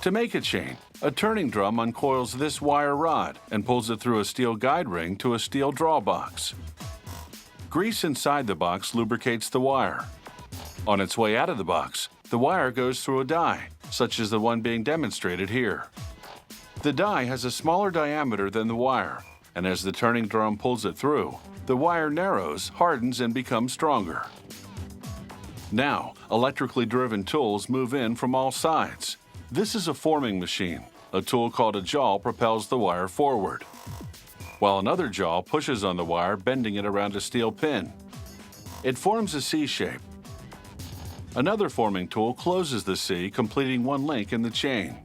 To make a chain, a turning drum uncoils this wire rod and pulls it through a steel guide ring to a steel draw box. Grease inside the box lubricates the wire. On its way out of the box, the wire goes through a die, such as the one being demonstrated here. The die has a smaller diameter than the wire, and as the turning drum pulls it through, the wire narrows, hardens, and becomes stronger. Now, electrically driven tools move in from all sides. This is a forming machine. A tool called a jaw propels the wire forward, while another jaw pushes on the wire, bending it around a steel pin. It forms a C shape. Another forming tool closes the C, completing one link in the chain.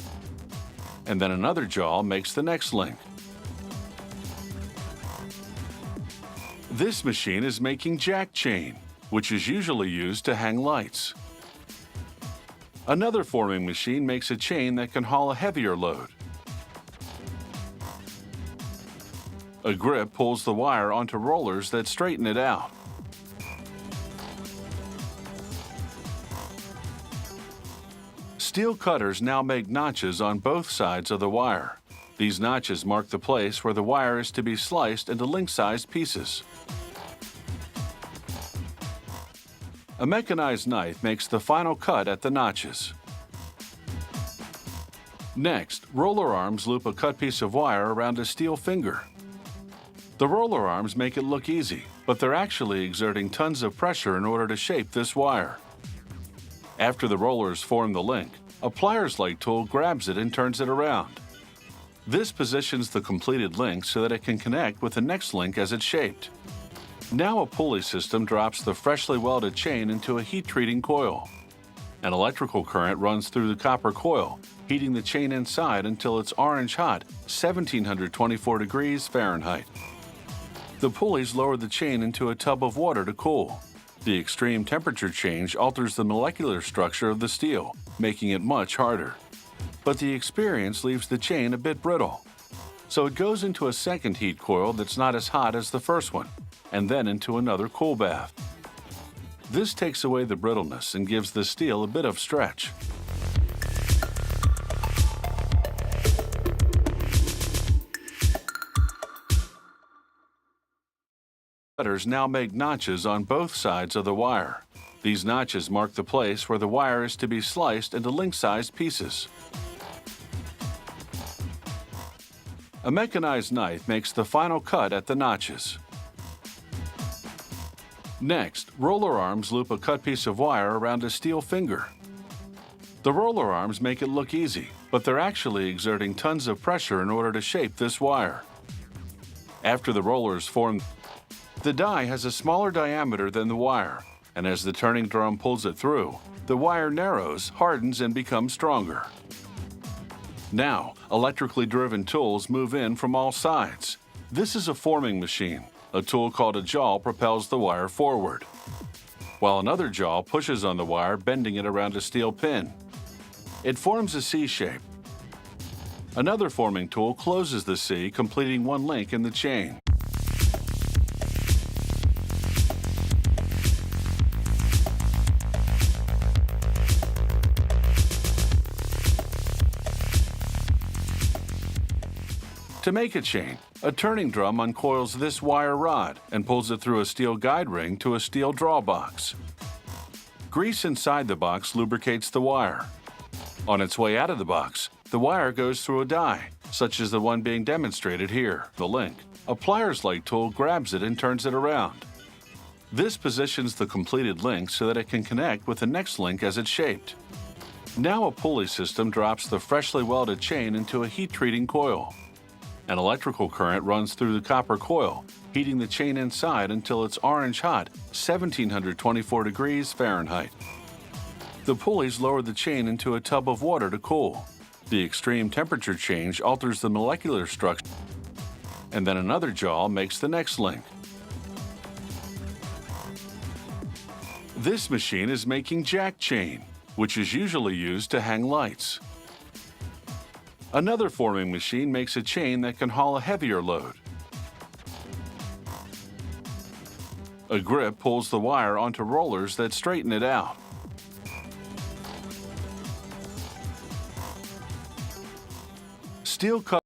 And then another jaw makes the next link. This machine is making jack chain, which is usually used to hang lights. Another forming machine makes a chain that can haul a heavier load. A grip pulls the wire onto rollers that straighten it out. Steel cutters now make notches on both sides of the wire. These notches mark the place where the wire is to be sliced into link-sized pieces. A mechanized knife makes the final cut at the notches. Next, roller arms loop a cut piece of wire around a steel finger. The roller arms make it look easy, but they're actually exerting tons of pressure in order to shape this wire. After the rollers form the link, a pliers-like tool grabs it and turns it around. This positions the completed link so that it can connect with the next link as it's shaped. Now a pulley system drops the freshly welded chain into a heat-treating coil. An electrical current runs through the copper coil, heating the chain inside until it's orange-hot, 1724 degrees Fahrenheit. The pulleys lower the chain into a tub of water to cool. The extreme temperature change alters the molecular structure of the steel, making it much harder. But the experience leaves the chain a bit brittle. So it goes into a second heat coil that's not as hot as the first one, and then into another cool bath. This takes away the brittleness and gives the steel a bit of stretch. Cutters now make notches on both sides of the wire. These notches mark the place where the wire is to be sliced into link-sized pieces. A mechanized knife makes the final cut at the notches. Next, roller arms loop a cut piece of wire around a steel finger. The roller arms make it look easy, but they're actually exerting tons of pressure in order to shape this wire. After the rollers form, the die has a smaller diameter than the wire, and as the turning drum pulls it through, the wire narrows, hardens, and becomes stronger. Now, electrically driven tools move in from all sides. This is a forming machine. A tool called a jaw propels the wire forward, while another jaw pushes on the wire, bending it around a steel pin. It forms a C shape. Another forming tool closes the C, completing one link in the chain. To make a chain, a turning drum uncoils this wire rod and pulls it through a steel guide ring to a steel draw box. Grease inside the box lubricates the wire. On its way out of the box, the wire goes through a die, such as the one being demonstrated here, the link. A pliers-like tool grabs it and turns it around. This positions the completed link so that it can connect with the next link as it's shaped. Now a pulley system drops the freshly welded chain into a heat-treating coil. An electrical current runs through the copper coil, heating the chain inside until it's orange-hot, 1724 degrees Fahrenheit. The pulleys lower the chain into a tub of water to cool. The extreme temperature change alters the molecular structure, and then another jaw makes the next link. This machine is making jack chain, which is usually used to hang lights. Another forming machine makes a chain that can haul a heavier load. A grip pulls the wire onto rollers that straighten it out. Steel cut